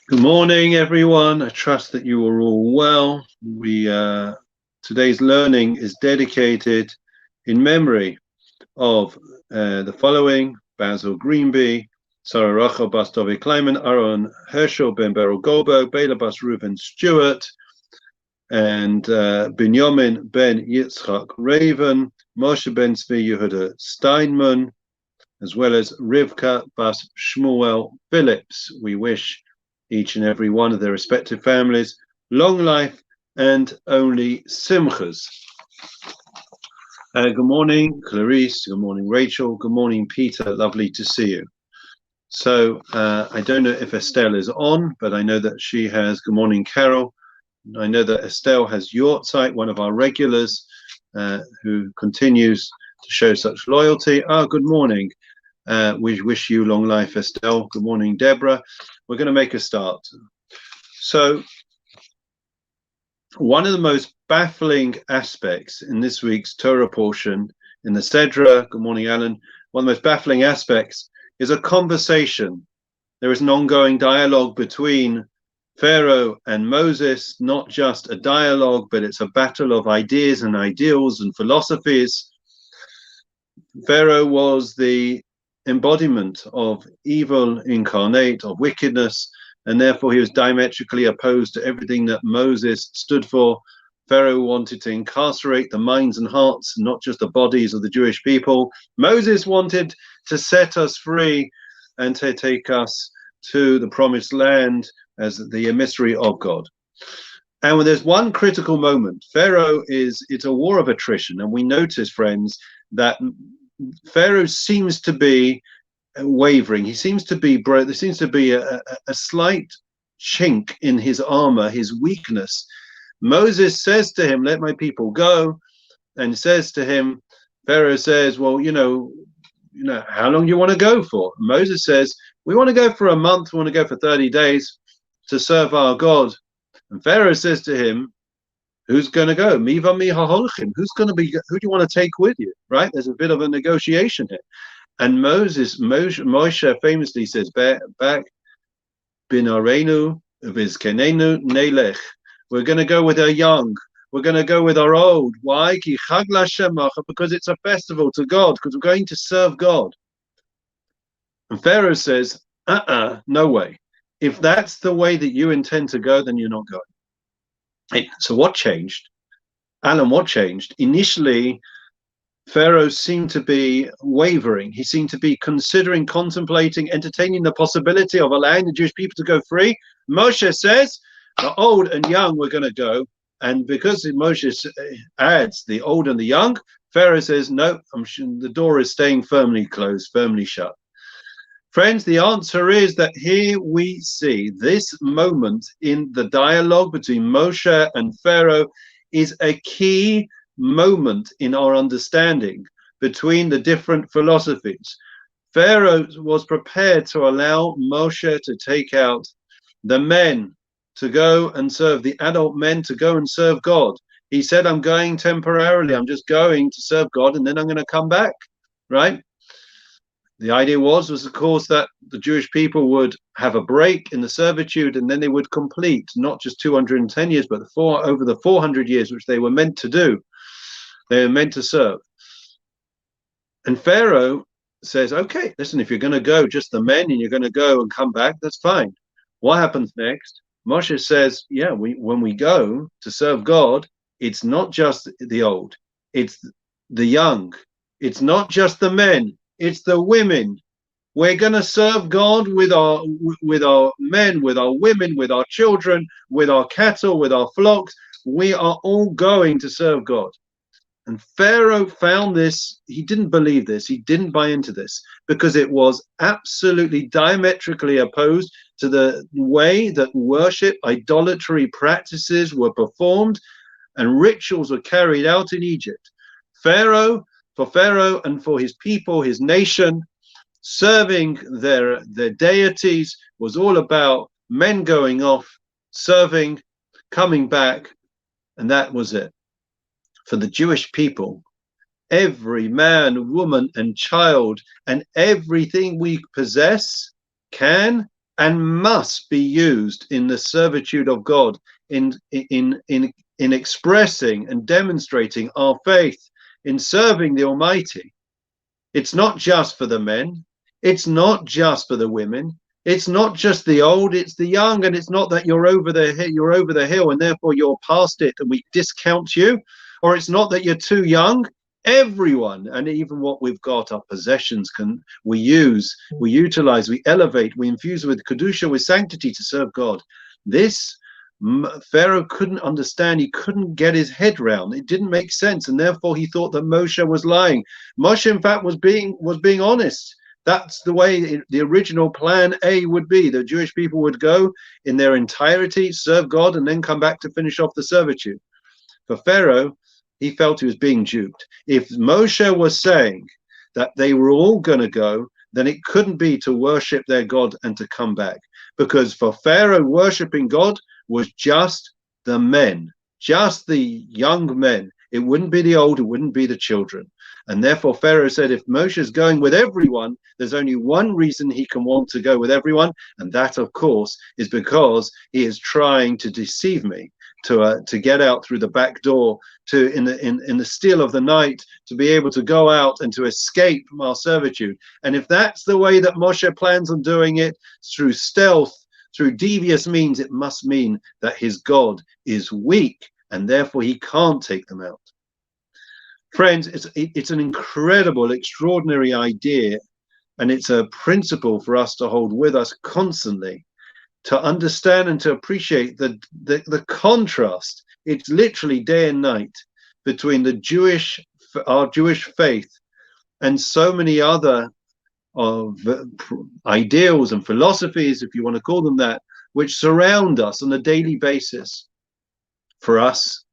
Good morning, everyone. I trust that you are all well. Today's learning is dedicated in memory of the following: Basil Greenby, Sarah Rachel Bas David Kleiman, Aaron Herschel Ben Beryl Goldberg, Bela Bas Reuven Stewart, and Binyamin Ben Yitzchak Raven, Moshe Ben Tzvi Yehuda Steinman, as well as Rivka Bas Shmuel Phillips. We wish each and every one of their respective families long life and only simchas. Good morning, Clarice. Good morning, Rachel. Good morning, Peter. Lovely to see you. So I don't know if Estelle is on, but I know that she has. Good morning, Carol. I know that Estelle has Yortzeit, one of our regulars, who continues to show such loyalty. Good morning. We wish you long life, Estelle. Good morning, Deborah. We're going to make a start. So one of the most baffling aspects in this week's Torah portion in the Sedra, good morning, Alan, one of the most baffling aspects is a conversation. There is an ongoing dialogue between Pharaoh and Moses, not just a dialogue, but it's a battle of ideas and ideals and philosophies. Pharaoh was the embodiment of evil incarnate, of wickedness, and therefore he was diametrically opposed to everything that Moses stood for. Pharaoh wanted to incarcerate the minds and hearts, not just the bodies of the Jewish people. Moses wanted to set us free and to take us to the promised land as the emissary of God. And when there's one critical moment, it's a war of attrition. And we notice, friends, that Pharaoh seems to be wavering. There seems to be a slight chink in his armor, his weakness. Moses says to him, "Let my people go," and says to him, Pharaoh says, "Well, how long do you want to go for?" Moses says, "We want to go for a month. We want to go for 30 days to serve our God." And Pharaoh says to him, "Who's going to go? Miva mi haholchim. Who do you want to take with you?" Right? There's a bit of a negotiation here. And Moshe famously says back, "Binarenu vizkenenu nelech." We're going to go with our young. We're going to go with our old. Why? Because it's a festival to God, because we're going to serve God. And Pharaoh says, no way. If that's the way that you intend to go, then you're not going. So what changed? Alan, what changed? Initially, Pharaoh seemed to be wavering. He seemed to be considering, contemplating, entertaining the possibility of allowing the Jewish people to go free. Moshe says, the old and young we're going to go. And because Moshe adds the old and the young, Pharaoh says, no, the door is staying firmly closed, firmly shut. Friends, the answer is that here we see this moment in the dialogue between Moshe and Pharaoh is a key moment in our understanding between the different philosophies. Pharaoh was prepared to allow Moshe to take out the men to go and serve, the adult men to go and serve God. He said, "I'm going temporarily. I'm just going to serve God, and then I'm going to come back," right? The idea was, of course, that the Jewish people would have a break in the servitude, and then they would complete not just 210 years, but over the 400 years, which they were meant to do. They were meant to serve. And Pharaoh says, "Okay, listen, if you're going to go, just the men, and you're going to go and come back, that's fine." What happens next? Moshe says, "Yeah, when we go to serve God, it's not just the old, it's the young. It's not just the men, it's the women. We're going to serve God with our men, with our women, with our children, with our cattle, with our flocks. We are all going to serve God." And Pharaoh found this, he didn't believe this, he didn't buy into this, because it was absolutely diametrically opposed to the way that worship, idolatry practices were performed and rituals were carried out in Egypt. For Pharaoh and for his people, his nation, serving their deities was all about men going off, serving, coming back, and that was it. For the Jewish people, every man, woman, and child, and everything we possess can and must be used in the servitude of God, in expressing and demonstrating our faith in serving the Almighty. It's not just for the men, it's not just for the women, it's not just the old, it's the young. And it's not that you're over the hill and therefore you're past it and we discount you, or it's not that you're too young. Everyone, and even what we've got, our possessions, we utilize, we elevate, we infuse with kedusha, with sanctity, to serve God. This Pharaoh couldn't understand. He couldn't get his head round. It didn't make sense, and therefore he thought that Moshe was lying. Moshe, in fact, was being honest. That's the way the original plan A would be. The Jewish people would go in their entirety, serve God, and then come back to finish off the servitude. For Pharaoh, he felt he was being duped. If Moshe was saying that they were all going to go, then it couldn't be to worship their God and to come back. Because for Pharaoh, worshiping God was just the men, just the young men. It wouldn't be the old, it wouldn't be the children. And therefore Pharaoh said, if Moshe's going with everyone, there's only one reason he can want to go with everyone, and that, of course, is because he is trying to deceive me, to get out through the back door, to in the still of the night, to be able to go out and to escape from our servitude. And if that's the way that Moshe plans on doing it, through stealth, through devious means, it must mean that his God is weak, and therefore he can't take them out. Friends, it's an incredible, extraordinary idea, and it's a principle for us to hold with us constantly, to understand and to appreciate the contrast. It's literally day and night between our Jewish faith and so many other of ideals and philosophies, if you want to call them that, which surround us on a daily basis. For us,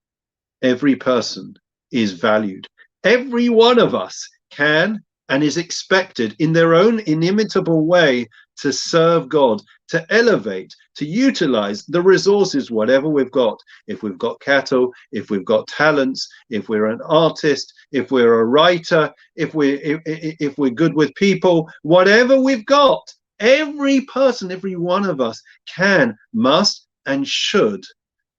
every person is valued. Every one of us can and is expected in their own inimitable way to serve God, to elevate, to utilize the resources, whatever we've got. If we've got cattle, if we've got talents, if we're an artist, if we're a writer, if we're good with people, whatever we've got, every person, every one of us can, must, and should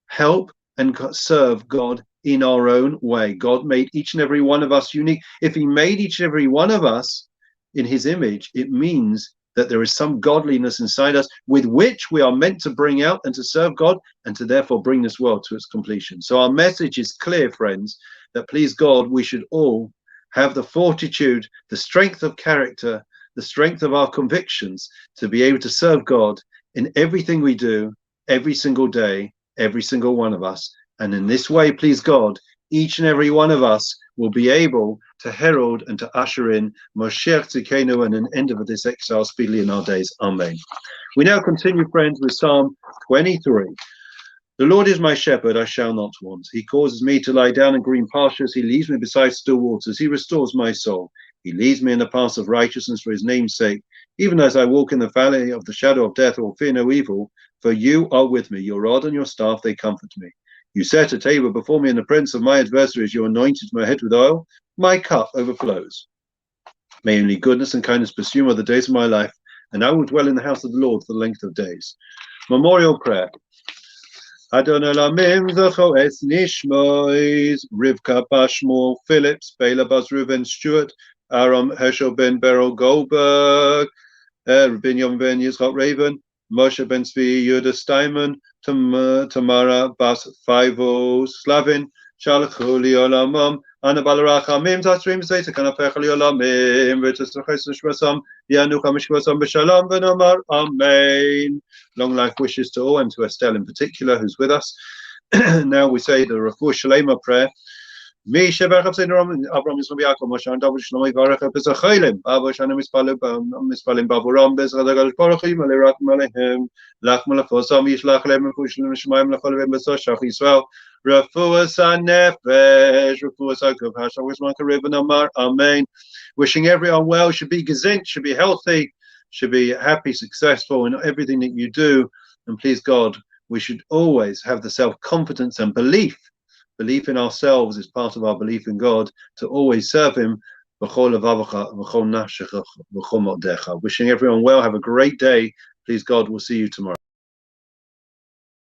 help and serve God in our own way. God made each and every one of us unique. If he made each and every one of us in his image, it means that there is some godliness inside us with which we are meant to bring out and to serve God, and to therefore bring this world to its completion. So our message is clear, friends, that please God, we should all have the fortitude, the strength of character, the strength of our convictions to be able to serve God in everything we do, every single day, every single one of us. And in this way, please God, each and every one of us will be able to herald and to usher in Moshiach Tzidkenu and an end of this exile speedily in our days. Amen. We now continue, friends, with Psalm 23. The Lord is my shepherd, I shall not want. He causes me to lie down in green pastures. He leads me beside still waters. He restores my soul. He leads me in the paths of righteousness for his name's sake. Even as I walk in the valley of the shadow of death, I will fear no evil, for you are with me. Your rod and your staff, they comfort me. You set a table before me in the presence of my adversaries. You anointed my head with oil. My cup overflows. May only goodness and kindness pursue me all the days of my life, and I will dwell in the house of the Lord for the length of days. Memorial prayer. Adon Elamim Zacho Es Nishmois, Rivka Bashmore Phillips, Bela Baz Reuven Stewart, Aram Herschel Ben Beryl Goldberg, Binyam Ben Yitzchak Raven, Moshe Ben Zvi Yehuda Steinman, Tamara Bas Faivo Slavin, Shalchu Li Olamam, Ana Balarachamim Tatrim Zayta Kanapech Li Olamim, V'Tesachos Shmasam, Yanu Kamishmasam B'Shalom V'Nomar Amen. Long life wishes to all, and to Estelle in particular, who's with us. Now we say the Refuah Shalema prayer. Mi sheberach Avram Yisrael Yaakov Moshe David Shlomo Yivarech Bezachelim Avo Shana Mispalim Bavuram Bezrat HaKadosh Baruch Hu Yimalei Rakim Aleichem Lach Malachosam Yishlach Lehem Refuah Shemayim Lachol Lehem Bezoshach Yisrael Refuah Sanefesh Refuah Sakov Hashem Wishman Karev Amar Amen. Wishing everyone well, should be gezinnt, should be healthy, should be happy, successful in everything that you do. And please God, we should always have the self-confidence and belief in ourselves is part of our belief in God, to always serve him. Wishing everyone well, have a great day. Please God, we'll see you tomorrow.